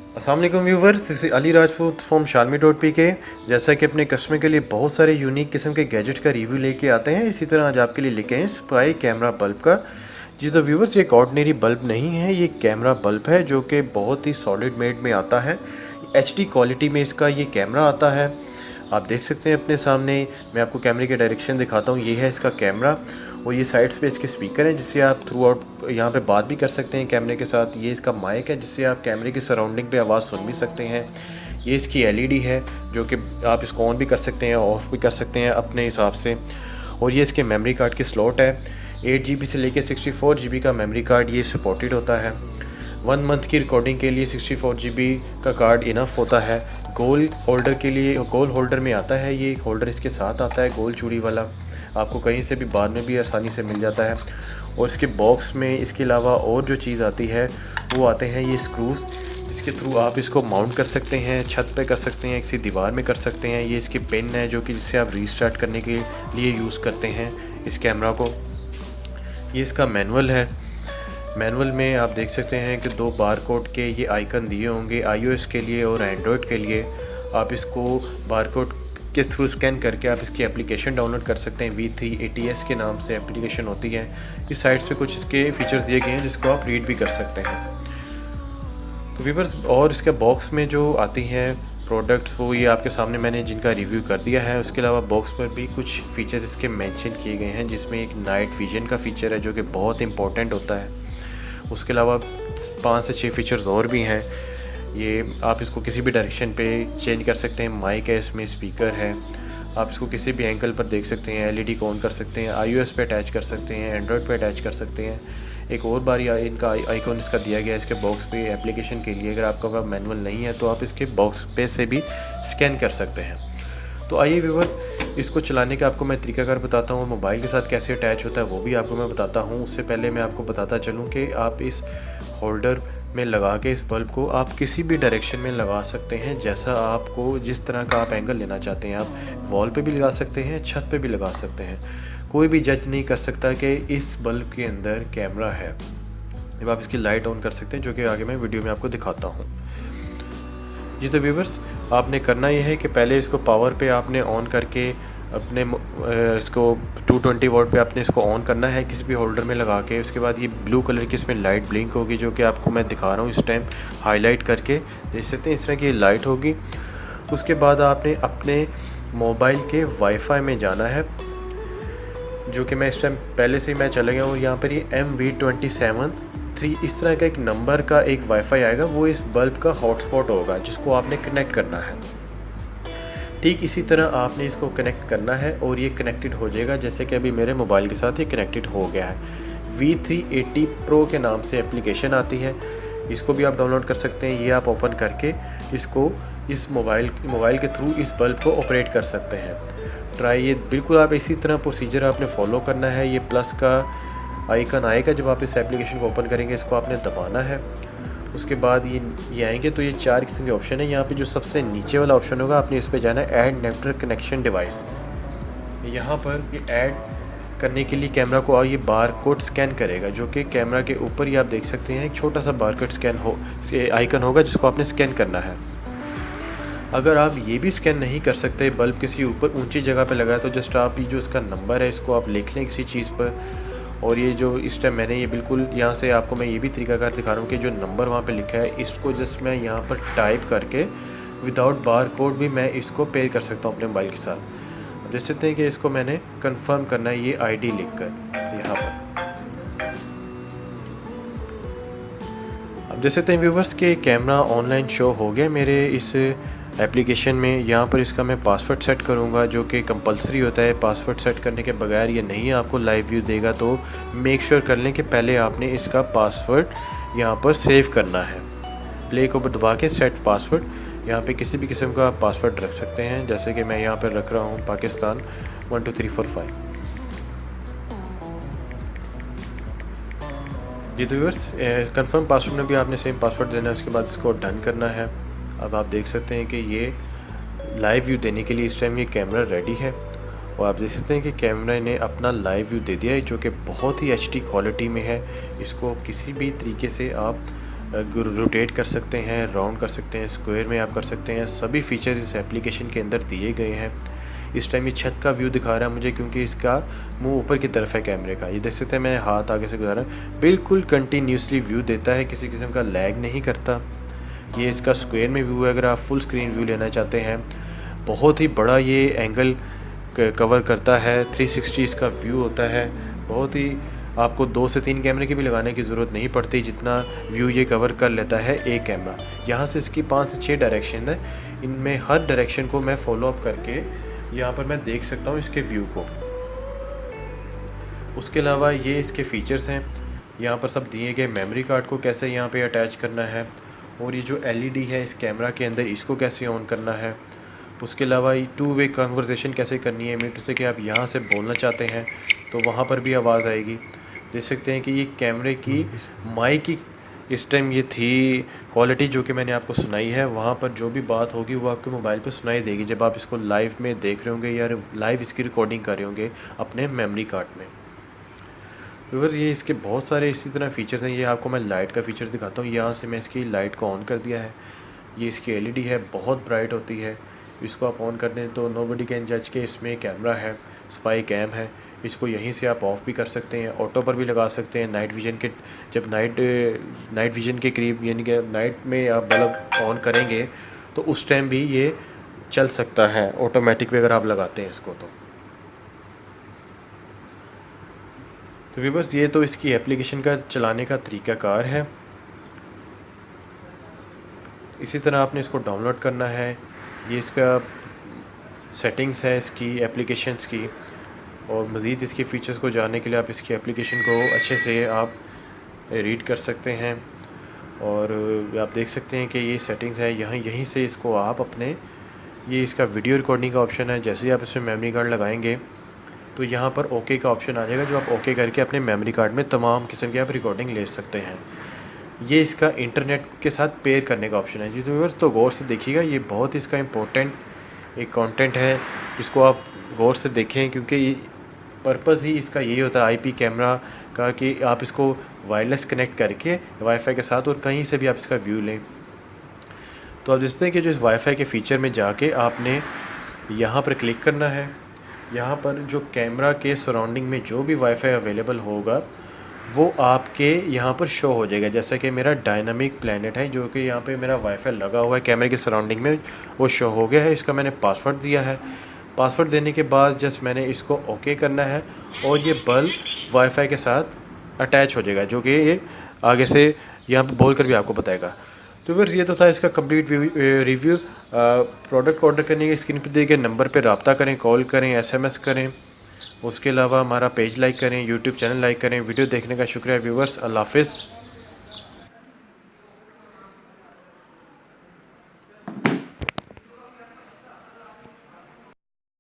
अस्सलाम वालेकुम viewers, this is Ali Rajput from Xiaomi.pk। जैसा कि अपने कस्टमर के लिए बहुत सारे यूनिक किस्म के गैजेट का रिव्यू लेके आते हैं, इसी तरह आज आपके लिए लेके हैं स्पाई कैमरा बल्ब का। जी तो व्यूवर्स, ये एक ऑर्डिनरी बल्ब नहीं है, ये कैमरा बल्ब है जो कि बहुत ही सॉलिड मेड में आता है। HD क्वालिटी में इसका ये कैमरा आता है। आप देख सकते हैं अपने सामने। मैं आपको कैमरे के डायरेक्शन दिखाता हूँ। ये है इसका कैमरा और ये साइड्स पे इसके स्पीकर हैं जिससे आप थ्रू आउट यहाँ पे बात भी कर सकते हैं कैमरे के साथ। ये इसका माइक है जिससे आप कैमरे की सराउंडिंग पे आवाज़ सुन भी सकते हैं। ये इसकी LED है जो कि आप इसको ऑन भी कर सकते हैं, ऑफ़ भी कर सकते हैं अपने हिसाब से। और ये इसके मेमोरी कार्ड की स्लॉट है। 8 GB से लेके 64 GB का मेमोरी कार्ड ये सपोर्टेड होता है। 1 मंथ की रिकॉर्डिंग के लिए 64 GB का कार्ड इनफ होता है। गोल होल्डर के लिए गोल होल्डर में आता है, ये होल्डर इसके साथ आता है गोल चूड़ी वाला, आपको कहीं से भी बाद में भी आसानी से मिल जाता है। और इसके बॉक्स में इसके अलावा और जो चीज़ आती है वो आते हैं ये स्क्रूज़, जिसके थ्रू आप इसको माउंट कर सकते हैं, छत पे कर सकते हैं, किसी दीवार में कर सकते हैं। ये इसकी पिन है जो कि जिससे आप रीस्टार्ट करने के लिए यूज़ करते हैं इस कैमरा को। ये इसका मैनुअल है। मैनुअल में आप देख सकते हैं कि 2 बारकोड के ये आइकन दिए होंगे, iOS के लिए और एंड्रॉयड के लिए। आप इसको बारकोड के थ्रू स्कैन करके आप इसकी एप्लीकेशन डाउनलोड कर सकते हैं। V3 ATS के नाम से एप्लीकेशन होती है। इस साइट पे कुछ इसके फीचर्स दिए गए हैं जिसको आप रीड भी कर सकते हैं। तो व्यूअर्स, और इसके बॉक्स में जो आती हैं प्रोडक्ट्स वो ये आपके सामने मैंने जिनका रिव्यू कर दिया है। उसके अलावा बॉक्स पर भी कुछ फीचर्स इसके मेंशन किए गए हैं, जिसमें एक नाइट विजन का फ़ीचर है जो कि बहुत इंपॉर्टेंट होता है। उसके अलावा 5 से 6 फीचर्स और भी हैं। ये आप इसको किसी भी डायरेक्शन पे चेंज कर सकते हैं। माइक है, इसमें स्पीकर है, आप इसको किसी भी एंगल पर देख सकते हैं। LED को ऑन कर सकते हैं, iOS पे अटैच कर सकते हैं, एंड्रॉयड पे अटैच कर सकते हैं। एक और बार इनका आइकॉन इसका दिया गया है इसके बॉक्स पे एप्लीकेशन के लिए। अगर आपका पास मैनुअल नहीं है तो आप इसके बॉक्स पे से भी स्कैन कर सकते हैं। तो आइए व्यूवर्स, इसको चलाने का आपको मैं तरीकाकार बताता हूँ। मोबाइल के साथ कैसे अटैच होता है वो भी आपको मैं बताता हूँ। उससे पहले मैं आपको बताता चलूँ कि आप इस होल्डर में लगा के इस बल्ब को आप किसी भी डायरेक्शन में लगा सकते हैं, जैसा आपको जिस तरह का आप एंगल लेना चाहते हैं। आप वॉल पे भी लगा सकते हैं, छत पे भी लगा सकते हैं। कोई भी जज नहीं कर सकता कि इस बल्ब के अंदर कैमरा है। जब आप इसकी लाइट ऑन कर सकते हैं, जो कि आगे मैं वीडियो में आपको दिखाता हूँ। जी तो व्यूवर्स, आपने करना ये है कि पहले इसको पावर पे आपने ऑन करके अपने इसको 220 वोल्ट पे आपने इसको ऑन करना है किसी भी होल्डर में लगा के। उसके बाद ये ब्लू कलर की इसमें लाइट ब्लिंक होगी, जो कि आपको मैं दिखा रहा हूँ इस टाइम हाईलाइट करके। देख सकते हैं इस तरह की लाइट होगी। उसके बाद आपने अपने मोबाइल के वाईफाई में जाना है, जो कि मैं इस टाइम पहले से ही मैं चला गया हूँ। यहाँ पर ये MV273 इस तरह का एक नंबर का एक वाईफाई आएगा, वो इस बल्ब का हॉटस्पॉट होगा जिसको आपने कनेक्ट करना है। ठीक इसी तरह आपने इसको कनेक्ट करना है और ये कनेक्टेड हो जाएगा, जैसे कि अभी मेरे मोबाइल के साथ ये कनेक्टेड हो गया है। V380 Pro के नाम से एप्लीकेशन आती है, इसको भी आप डाउनलोड कर सकते हैं। ये आप ओपन करके इसको इस मोबाइल के थ्रू इस बल्ब को ऑपरेट कर सकते हैं। ट्राई ये बिल्कुल आप इसी तरह प्रोसीजर आपने फॉलो करना है। ये प्लस का आइकन आएगा जब आप इस एप्लीकेशन को ओपन करेंगे, इसको आपने दबाना है। उसके बाद ये आएंगे तो ये 4 किस्म के ऑप्शन है। यहाँ पे जो सबसे नीचे वाला ऑप्शन होगा आपने इस पे जाना है, ऐड नेटवर्क कनेक्शन डिवाइस। यहाँ पर ये ऐड करने के लिए कैमरा को ये बार कोड स्कैन करेगा, जो कि कैमरा के ऊपर ही आप देख सकते हैं एक छोटा सा बार कोड स्कैन आइकन होगा जिसको आपने स्कैन करना है। अगर आप ये भी स्कैन नहीं कर सकते, बल्ब किसी ऊपर ऊंची जगह पे लगा है, तो जस्ट आप ये जो इसका नंबर है इसको आप लिख लें किसी चीज़ पर। और ये जो इस टाइम मैंने ये बिल्कुल यहाँ से आपको मैं ये भी तरीकाकार दिखा रहा हूँ कि जो नंबर वहाँ पे लिखा है इसको जस्ट मैं यहाँ पर टाइप करके विदाउट बार कोड भी मैं इसको पेयर कर सकता हूँ अपने मोबाइल के साथ। देख सकते हैं कि इसको मैंने कंफर्म करना है ये ID लिख कर यहाँ पर। अब देख सकते हैं व्यूवर्स के कैमरा ऑनलाइन शो हो गया मेरे इस एप्लीकेशन में। यहाँ पर इसका मैं पासवर्ड सेट करूँगा, जो कि कंपलसरी होता है। पासवर्ड सेट करने के बगैर ये नहीं आपको लाइव व्यू देगा, तो मेक श्योर कर लें कि पहले आपने इसका पासवर्ड यहाँ पर सेव करना है। प्ले को दबा के सेट पासवर्ड, यहाँ पे किसी भी किस्म का आप पासवर्ड रख सकते हैं, जैसे कि मैं यहाँ पर रख रहा हूँ पाकिस्तान 12345। ये तो व्यूअर्स कंफर्म पासवर्ड में भी आपने सेम पासवर्ड देना है। उसके बाद इसको डन करना है। अब आप देख सकते हैं कि ये लाइव व्यू देने के लिए इस टाइम ये कैमरा रेडी है। और आप देख सकते हैं कि कैमरा ने अपना लाइव व्यू दे दिया है, जो कि बहुत ही HD क्वालिटी में है। इसको किसी भी तरीके से आप रोटेट कर सकते हैं, राउंड कर सकते हैं, स्क्वायर में आप कर सकते हैं। सभी फीचर इस एप्लीकेशन के अंदर दिए गए हैं। इस टाइम ये छत का व्यू दिखा रहा है मुझे, क्योंकि इसका मुंह ऊपर की तरफ है कैमरे का। ये देख सकते हैं, मैंने हाथ आगे से गुजारा, बिल्कुल कंटिन्यूसली व्यू देता है, किसी किस्म का लैग नहीं करता। ये इसका स्क्वायर में व्यू है, अगर आप फुल स्क्रीन व्यू लेना चाहते हैं। बहुत ही बड़ा ये एंगल कवर करता है, 360 इसका व्यू होता है। बहुत ही आपको 2 से 3 कैमरे की भी लगाने की ज़रूरत नहीं पड़ती, जितना व्यू ये कवर कर लेता है एक कैमरा। यहाँ से इसकी 5 से 6 डायरेक्शन है, इनमें हर डायरेक्शन को मैं फॉलो अप करके यहाँ पर मैं देख सकता हूँ इसके व्यू को। उसके अलावा ये इसके फ़ीचर्स हैं, यहाँ पर सब दिए गए मेमोरी कार्ड को कैसे यहाँ पे अटैच करना है, और ये जो एलईडी है इस कैमरा के अंदर इसको कैसे ऑन करना है। उसके अलावा ये 2 वे कन्वर्सेशन कैसे करनी है, मीटर से कि आप यहाँ से बोलना चाहते हैं तो वहाँ पर भी आवाज़ आएगी। देख सकते हैं कि ये कैमरे की माइक की इस टाइम ये थी क्वालिटी जो कि मैंने आपको सुनाई है, वहाँ पर जो भी बात होगी वो आपके मोबाइल पे सुनाई देगी जब आप इसको लाइव में देख रहे होंगे या लाइव इसकी रिकॉर्डिंग कर रहे होंगे अपने मेमोरी कार्ड में। व्यूअर ये इसके बहुत सारे इसी तरह फ़ीचर्स हैं। ये आपको मैं लाइट का फ़ीचर दिखाता हूँ। यहाँ से मैं इसकी लाइट को ऑन कर दिया है। ये इसकी एलईडी है, बहुत ब्राइट होती है। इसको आप ऑन कर दें तो नोबडी कैन जज के इसमें कैमरा है, स्पाई कैम है। इसको यहीं से आप ऑफ़ भी कर सकते हैं, ऑटो पर भी लगा सकते हैं। नाइट विजन के जब नाइट विजन के करीब, यानी कि नाइट में आप बल्ब ऑन करेंगे तो उस टाइम भी ये चल सकता है ऑटोमेटिक भी, अगर आप लगाते हैं इसको तो व्यूअर्स ये तो इसकी एप्लीकेशन का चलाने का तरीक़ाकार है। इसी तरह आपने इसको डाउनलोड करना है। ये इसका सेटिंग्स है इसकी एप्लीकेशंस की, और मज़ीद इसके फ़ीचर्स को जानने के लिए आप इसकी एप्लीकेशन को अच्छे से आप रीड कर सकते हैं। और आप देख सकते हैं कि ये सेटिंग्स है, यहीं से इसको आप अपने, ये इसका वीडियो रिकॉर्डिंग का ऑप्शन है। जैसे ही आप इसमें मेमोरी कार्ड लगाएंगे तो यहाँ पर ओके का ऑप्शन आ जाएगा, जो आप ओके करके अपने मेमोरी कार्ड में तमाम किस्म की आप रिकॉर्डिंग ले सकते हैं। ये इसका इंटरनेट के साथ पेयर करने का ऑप्शन है जी। तो व्यूअर्स तो गौर से देखिएगा, ये बहुत इसका इम्पोर्टेंट एक कंटेंट है, जिसको आप गौर से देखें, क्योंकि पर्पज़ ही इसका यही होता है आईपी कैमरा का, कि आप इसको वायरलेस कनेक्ट करके वाईफाई के साथ और कहीं से भी आप इसका व्यू लें। तो आप देखते हैं कि जो इस वाईफाई के फ़ीचर में जाके आपने यहाँ पर क्लिक करना है। यहाँ पर जो कैमरा के सराउंडिंग में जो भी वाईफाई अवेलेबल होगा वो आपके यहाँ पर शो हो जाएगा। जैसा कि मेरा डायनामिक प्लैनेट है, जो कि यहाँ पे मेरा वाईफाई लगा हुआ है कैमरे के सराउंडिंग में, वो शो हो गया है। इसका मैंने पासवर्ड दिया है। पासवर्ड देने के बाद जस्ट मैंने इसको ओके करना है, और ये बल्ब वाईफाई के साथ अटैच हो जाएगा, जो कि ये आगे से यहाँ पर बोल कर भी आपको बताएगा। तो फिर ये तो था इसका कंप्लीट रिव्यू। प्रोडक्ट ऑर्डर करने के स्क्रीन पर दिए गए नंबर पर रब्ता करें, कॉल करें, SMS करें। उसके अलावा हमारा पेज लाइक करें, यूट्यूब चैनल लाइक करें। वीडियो देखने का शुक्रिया व्यूवर्स। अल्लाह हाफ़िज़।